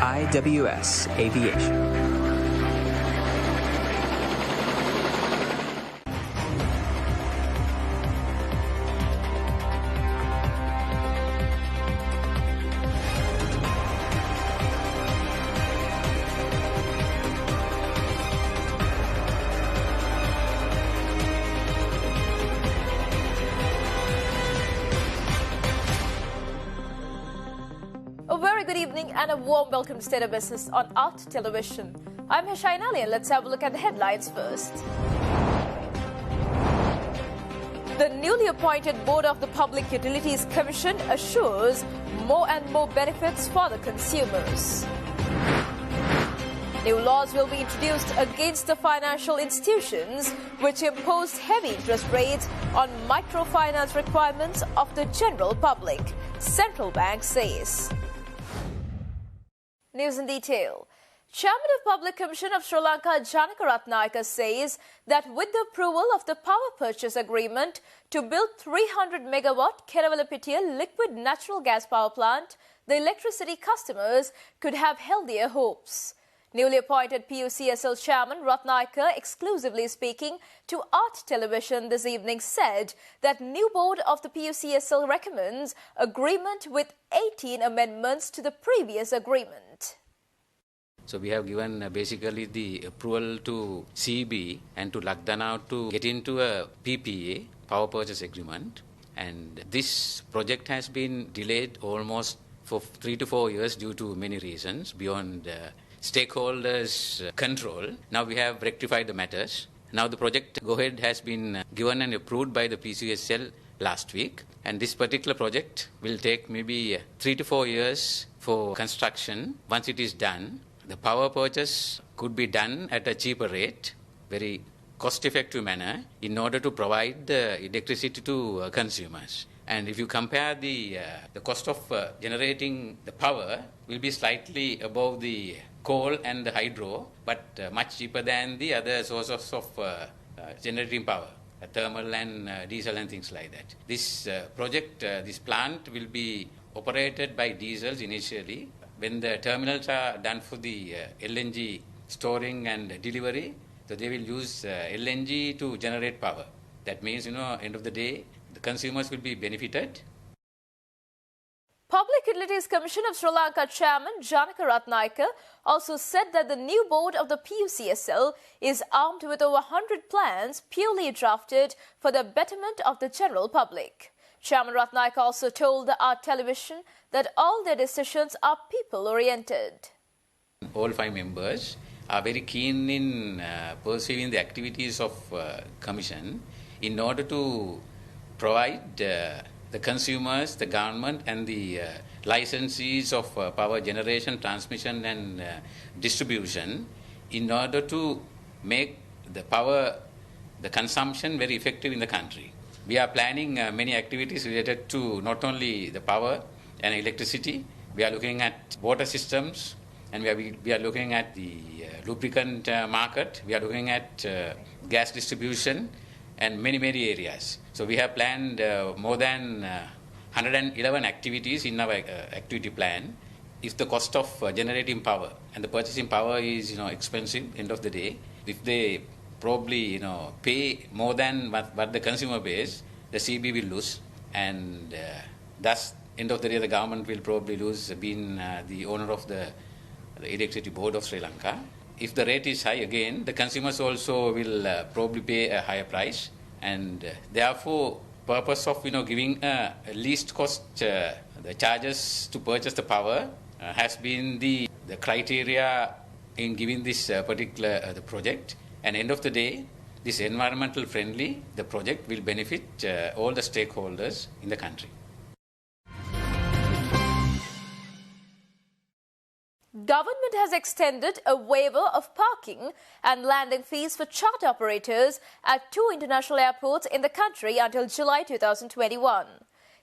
IWS Aviation. A very good evening and a warm welcome to State of Business on Art Television. I'm Heshain Ali and let's have a look at the headlines first. The newly appointed Board of the Public Utilities Commission assures more and more benefits for the consumers. New laws will be introduced against the financial institutions which imposed heavy interest rates on microfinance requirements of the general public, Central Bank says. News in detail. Chairman of Public Commission of Sri Lanka, Janaka Ratnayaka, says that with the approval of the power purchase agreement to build 300 megawatt Kerawalapitia liquid natural gas power plant, the electricity customers could have healthier hopes. Newly appointed PUCSL Chairman Ratnayaka, exclusively speaking to Art Television this evening, said that new board of the PUCSL recommends agreement with 18 amendments to the previous agreement. So we have given basically the approval to CB and to Lakdana to get into a PPA, power purchase agreement. And this project has been delayed almost for 3 to 4 years due to many reasons beyond stakeholders' control. Now we have rectified the matters. Now the project go-ahead has been given and approved by the PCSL last week. And this particular project will take maybe 3 to 4 years for construction. Once it is done, the power purchase could be done at a cheaper rate, very cost-effective manner, in order to provide the electricity to consumers. And if you compare the cost of generating the power will be slightly above the coal and the hydro, but much cheaper than the other sources of generating power, thermal and diesel and things like that. This project, this plant will be operated by diesels initially. When the terminals are done for the LNG storing and delivery, so they will use LNG to generate power. That means, end of the day, the consumers will be benefited. Public Utilities Commission of Sri Lanka Chairman Janaka Ratnayaka also said that the new board of the PUCSL is armed with over 100 plans purely drafted for the betterment of the general public. Chairman Ratnayaka also told the Art Television that all their decisions are people-oriented. All 5 members are very keen in pursuing the activities of Commission in order to provide the consumers, the government and the licensees of power generation, transmission and distribution in order to make the power, the consumption very effective in the country. We are planning many activities related to not only the power and electricity, we are looking at water systems and we are looking at the lubricant market, we are looking at gas distribution and many areas. So we have planned more than 111 activities in our activity plan. If the cost of generating power and the purchasing power is expensive end of the day, if they probably pay more than what the consumer pays, the CB will lose, and thus end of the day the government will probably lose being the owner of the Electricity Board of Sri Lanka. If the rate is high again, the consumers also will probably pay a higher price, and therefore purpose of giving a least cost the charges to purchase the power has been the criteria in giving this particular the project. And end of the day, this environmental friendly, the project will benefit all the stakeholders in the country. Government has extended a waiver of parking and landing fees for charter operators at 2 international airports in the country until July 2021.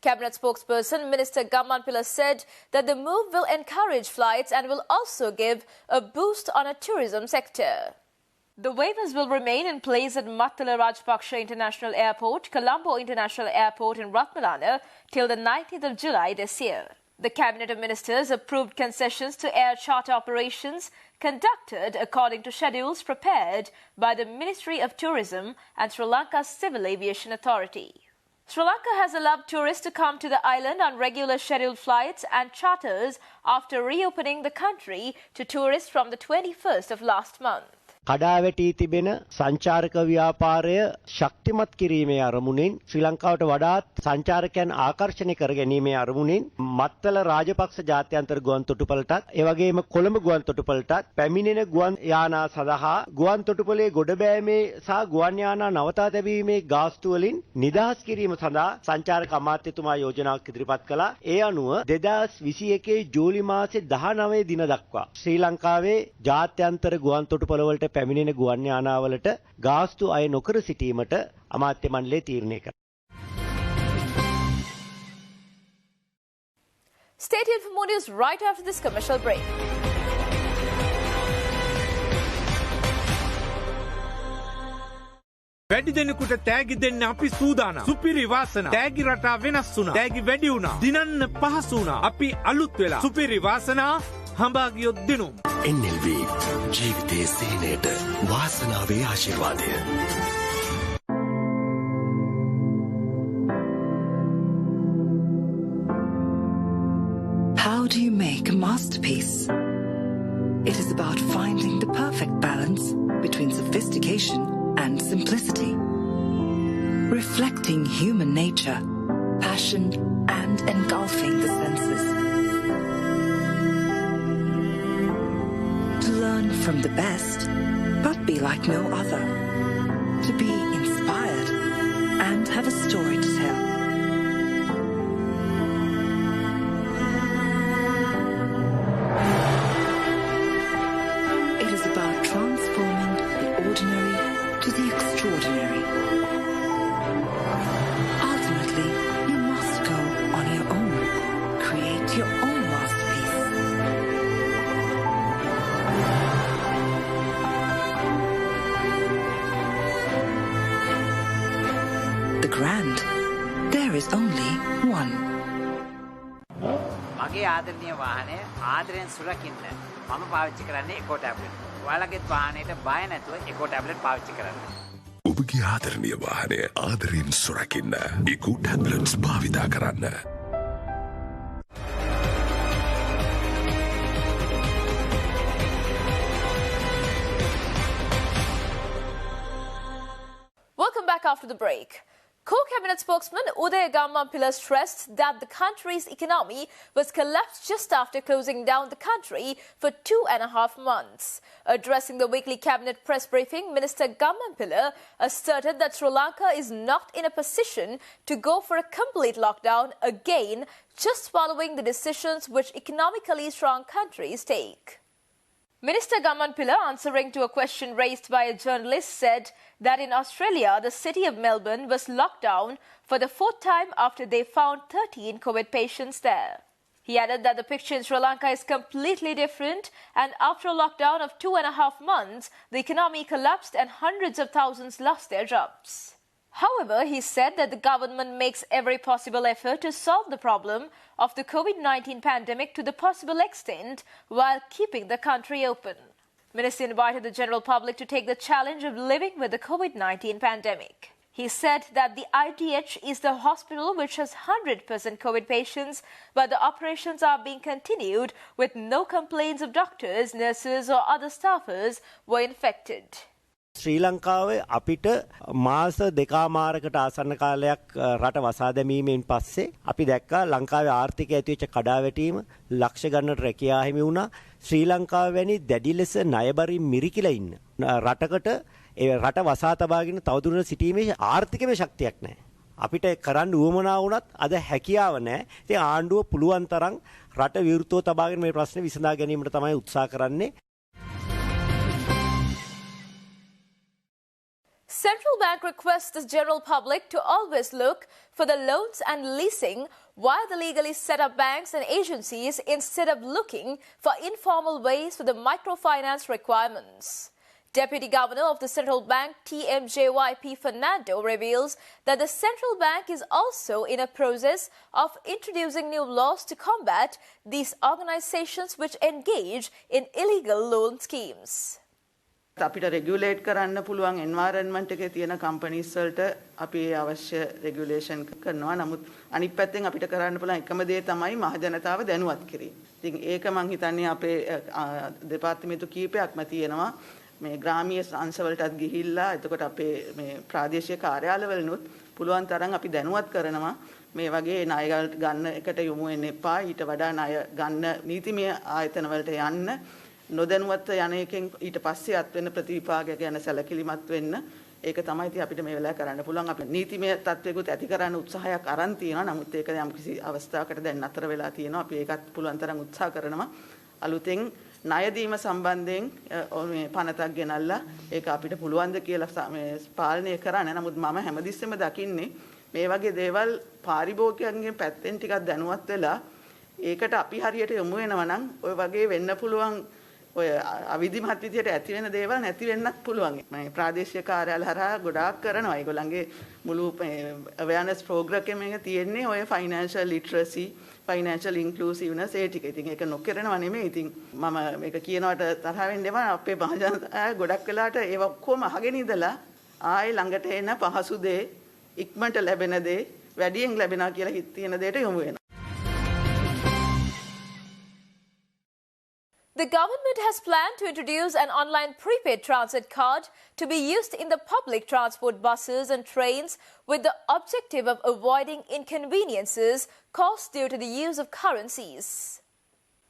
Cabinet spokesperson Minister Gamman Pilla said that the move will encourage flights and will also give a boost on a tourism sector. The waivers will remain in place at Mattala Rajpaksha International Airport, Colombo International Airport in Ratmalana till the 19th of July this year. The Cabinet of Ministers approved concessions to air charter operations conducted according to schedules prepared by the Ministry of Tourism and Sri Lanka's Civil Aviation Authority. Sri Lanka has allowed tourists to come to the island on regular scheduled flights and charters after reopening the country to tourists from the 21st of last month. කඩාවැටී තිබෙන සංචාරක ව්‍යාපාරය ශක්තිමත් කිරීමේ අරමුණින් ශ්‍රී ලංකාවට වඩාත් සංචාරකයන් ආකර්ෂණය කර ගැනීමේ අරමුණින් මත්තල රාජපක්ෂ ජාත්‍යන්තර ගුවන් තොටුපළටත් ඒ වගේම කොළඹ ගුවන් තොටුපළටත් පැමිණෙන ගුවන් යානා සඳහා ගුවන් තොටුපළේ ගොඩබෑමේ සහ ගුවන් යානා නවතා තැබීමේ ගාස්තු වලින් නිදහස් කිරීම සඳහා සංචාරක අමාත්‍යතුමා යෝජනාවක් ඉදිරිපත් කළා. ඒ අනුව 2021 ජූලි මාසේ 19 දින දක්වා ශ්‍රී ලංකාවේ ජාත්‍යන්තර ගුවන් තොටුපළවලට පැමිණෙන ගුවන් යානාවලට ගාස්තු අය නොකර සිටීමට අමාත්‍ය මණ්ඩලය තීරණය කළා. Stay tuned for more news right after this commercial break. වැඩි දෙනෙකුට තෑගි දෙන්න අපි සූදානම්. සුපිරි වාසනාව. තෑගි රටා වෙනස් වුණා. තෑගි වැඩි වුණා. දිනන්න පහසු වුණා. අපි අලුත් වෙලා. සුපිරි වාසනාව හඹා ගියොත් දිනුම්. NLV ජීවිතයේ සේනයට වාසනාවේ ආශිර්වාදය. How do you make a masterpiece? It is about finding the perfect balance between sophistication and simplicity, reflecting human nature, passion, and engulfing the senses. To learn from the best, but be like no other. To be inspired and have a story to tell. It is about transforming the ordinary to the extraordinary. Ultimately, you must go on your own. Create your own masterpiece. The grand. There is only one. මගේ ආදරණීය වාහනය ආදරෙන් සුරකින්න මම පාවිච්චි කරන්නේ එකෝ tablet. ඔයාලගේත් වාහනේට බය නැතුව එකෝ tablet පාවිච්චි කරන්න. ඔබගේ ආදරණීය වාහනය ආදරෙන් සුරකින්න ඉකෝ ටැබ්ලට්ස් භාවිතා කරන්න. Welcome back after the break. Core Cabinet spokesman Udaya Gammanpilla stressed that the country's economy was collapsed just after closing down the country for 2.5 months. Addressing the weekly Cabinet press briefing, Minister Gammanpilla asserted that Sri Lanka is not in a position to go for a complete lockdown again, just following the decisions which economically strong countries take. Minister Gammanpilla, answering to a question raised by a journalist, said that in Australia, the city of Melbourne was locked down for the 4th time after they found 13 COVID patients there. He added that the picture in Sri Lanka is completely different, and after a lockdown of 2.5 months, the economy collapsed and hundreds of thousands lost their jobs. However, he said that the government makes every possible effort to solve the problem of the COVID-19 pandemic to the possible extent while keeping the country open. Minister invited the general public to take the challenge of living with the COVID-19 pandemic. He said that the IDH is the hospital which has 100% COVID patients, but the operations are being continued with no complaints of doctors, nurses or other staffers were infected. ශ්‍රී ලංකාවේ අපිට මාස දෙකමාරකට ආසන්න කාලයක් රට වසා දැමීමෙන් පස්සේ අපි දැක්කා ලංකාවේ ආර්ථිකය ඇතිවෙච්ච කඩාවැටීම ලක්ෂ ගණනට රැකියා හිමි වුණා. ශ්‍රී ලංකාව වැනි දැඩි ලෙස ණයබරින් මිරිකිලා ඉන්න රටකට ඒ රට වසා තබාගෙන තවදුරටත් සිටීමේ ආර්ථිකමය ශක්තියක් නැහැ. අපිට කරන්න උවමනා වුණත් අද හැකියාව නැහැ. ඉතින් ආණ්ඩුව පුළුවන් තරම් රට විවෘතව තබාගෙන මේ ප්‍රශ්නේ විසඳා ගැනීමට තමයි උත්සාහ කරන්නේ. Central Bank requests the general public to always look for the loans and leasing via the legally set up banks and agencies instead of looking for informal ways for the microfinance requirements. Deputy Governor of the Central Bank, TMJYP Fernando, reveals that the central bank is also in a process of introducing new laws to combat these organizations which engage in illegal loan schemes. අපිට regulate කරන්න පුළුවන් environment එකේ තියෙන companies වලට අපි අවශ්‍ය regulation කරනවා. නමුත් අනිත් පැත්තෙන් අපිට කරන්න පුළුවන් එකම දේ තමයි මහ ජනතාව දැනුවත් කිරීම. ඉතින් ඒක මම හිතන්නේ අපේ දෙපාර්තමේන්තු කීපයක්ම තියෙනවා. මේ ග්‍රාමීය අංශවලටත් ගිහිල්ලා එතකොට අපේ මේ ප්‍රාදේශීය කාර්යාලවලුත් පුළුවන් තරම් අපි දැනුවත් කරනවා. මේ වගේ ණය ගන්න එකට යොමු වෙන්න එපා. ඊට වඩා ණය ගන්න නීතිමය ආයතන වලට යන්න. නොදැනුවත් යන එකෙන් ඊට පස්සේ අත් වෙන ප්‍රතිවිපාක ගැන සැලකිලිමත් වෙන්න. ඒක තමයි ඉතින් අපිට මේ වෙලාවේ කරන්න පුළුවන්. අපි නීතිමය තත්ත්වයකට ඇති කරන්න උත්සාහයක් අරන් තියෙනවා. නමුත් ඒක යම් කිසි අවස්ථාවකට දැන් නතර වෙලා තියෙනවා. අපි ඒකත් පුළුවන් තරම් උත්සාහ කරනවා. අලුතෙන් ණය දීම සම්බන්ධයෙන් මේ පනතක් ගෙනල්ලා ඒක අපිට පුළුවන් ද කියලා මේ පාලනය කරන්න. නමුත් මම හැමතිස්සෙම දකින්නේ මේ වගේ දේවල් පාරිභෝගිකයන්ගේ පැත්තෙන් ටිකක් දැනුවත් වෙලා ඒකට අපි හරියට යොමු වෙනවා නම් ඔය වගේ වෙන්න පුළුවන් ඔය අවිධිමත් විදියට ඇති වෙන දේවල් නැති වෙන්නත් පුළුවන්. මේ ප්‍රාදේශීය කාර්යාල හරහා ගොඩාක් කරනවා. ඒගොල්ලන්ගේ මුළු awareness program එකේ තියෙන්නේ ඔය financial literacy, financial inclusiveness ඒ ටික. ඉතින් ඒක නොකරනවා නෙමෙයි. ඉතින් මම මේක කියනවට තරහ වෙන්න එපා. අපේ මහජනතාව ගොඩක් වෙලාට ඒව ඔක්කොම අහගෙන ඉඳලා ආයේ ළඟට එන පහසු දේ, ඉක්මනට ලැබෙන දේ, වැඩියෙන් ලැබෙනවා කියලා හිත තියෙන දෙයට යොමු වෙනවා. The government has planned to introduce an online prepaid transit card to be used in the public transport buses and trains with the objective of avoiding inconveniences caused due to the use of currencies.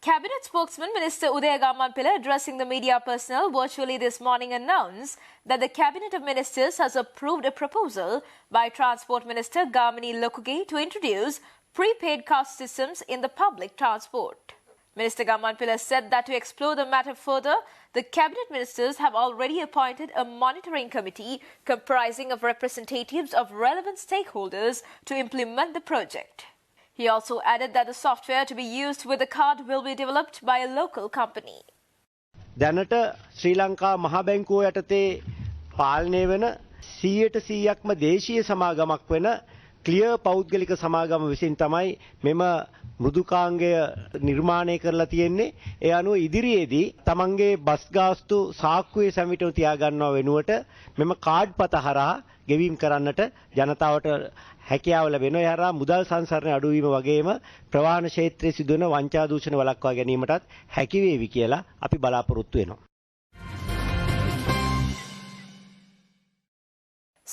Cabinet spokesman Minister Udaya Gammanpilla, addressing the media personnel virtually this morning, announced that the Cabinet of Ministers has approved a proposal by Transport Minister Gamini Lokuge to introduce prepaid card systems in the public transport. Minister Gammanpilla said that to explore the matter further, the Cabinet Ministers have already appointed a monitoring committee comprising of representatives of relevant stakeholders to implement the project. He also added that the software to be used with the card will be developed by a local company. දැනට ශ්‍රී ලංකා මහ බැංකුව යටතේ පාලනය වෙන 100%ක්ම දේශීය සමාගමක් වෙන clear පෞද්ගලික සමාගම විසින් තමයි මෙම මෘදුකාංගය නිර්මාණය කරලා තියෙන්නේ. ඒ අනුව ඉදිරියේදී තමන්ගේ බස් ගාස්තු සාක්කුවේ සැමිටව තියාගන්නව වෙනුවට මෙම කාඩ් පත හරහා ගෙවීම් කරන්නට ජනතාවට හැකියාව ලැබෙනවා. ඒ හරහා මුදල් සංසරණය අඩු වීම වගේම ප්‍රවාහන ක්ෂේත්‍රයේ සිදුවන වංචා දූෂණ වළක්වා ගැනීමටත් හැකි වේවි කියලා අපි බලාපොරොත්තු වෙනවා.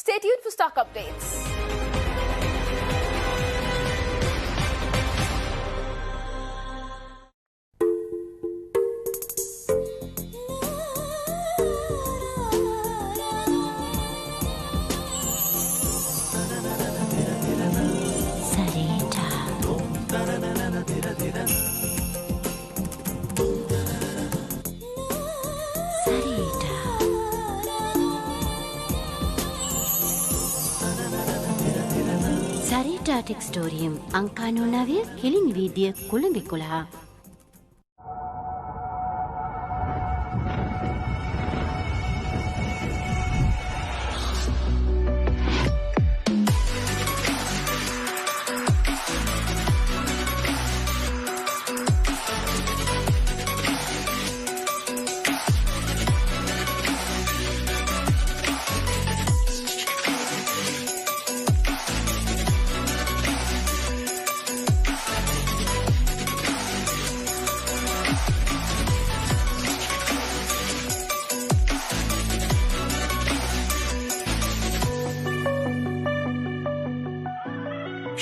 Stay tuned for stock updates. සරීටා ටෙක්ස්ටෝරියම් අංකා 99 කිලිනි වීදිය Colombo 11.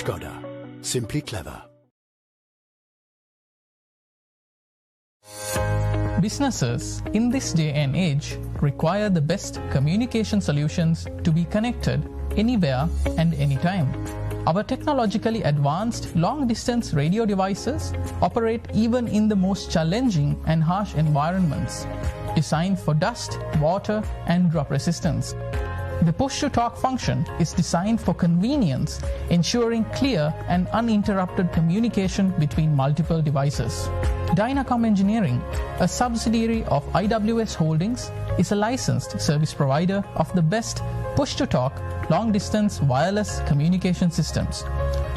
Skoda. Simply clever. Businesses in this day and age require the best communication solutions to be connected anywhere and anytime. Our technologically advanced long-distance radio devices operate even in the most challenging and harsh environments, designed for dust, water, and drop resistance. The push-to-talk function is designed for convenience, ensuring clear and uninterrupted communication between multiple devices. Dynacom Engineering, a subsidiary of IWS Holdings, is a licensed service provider of the best push-to-talk long-distance wireless communication systems,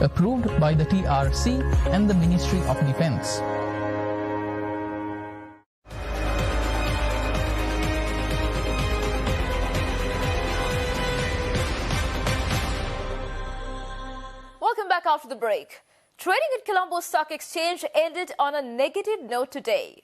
approved by the TRC and the Ministry of Defense. Welcome back after the break. Trading at Colombo Stock Exchange ended on a negative note today.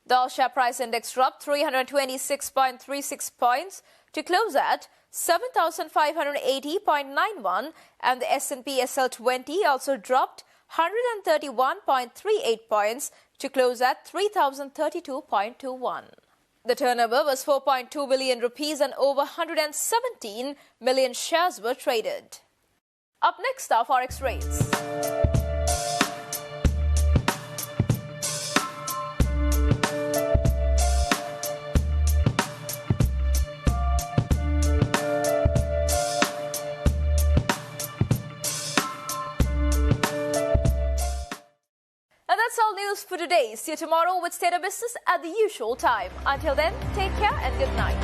The all-share price index dropped 326.36 points to close at 7,580.91, and the S&P SL20 also dropped 131.38 points to close at 3,032.21. The turnover was 4.2 billion rupees and over 117 million shares were traded. Up next are Forex rates. And that's all news for today. See you tomorrow with State of Business at the usual time. Until then, take care and good night.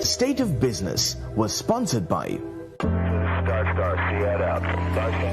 State of Business was sponsored by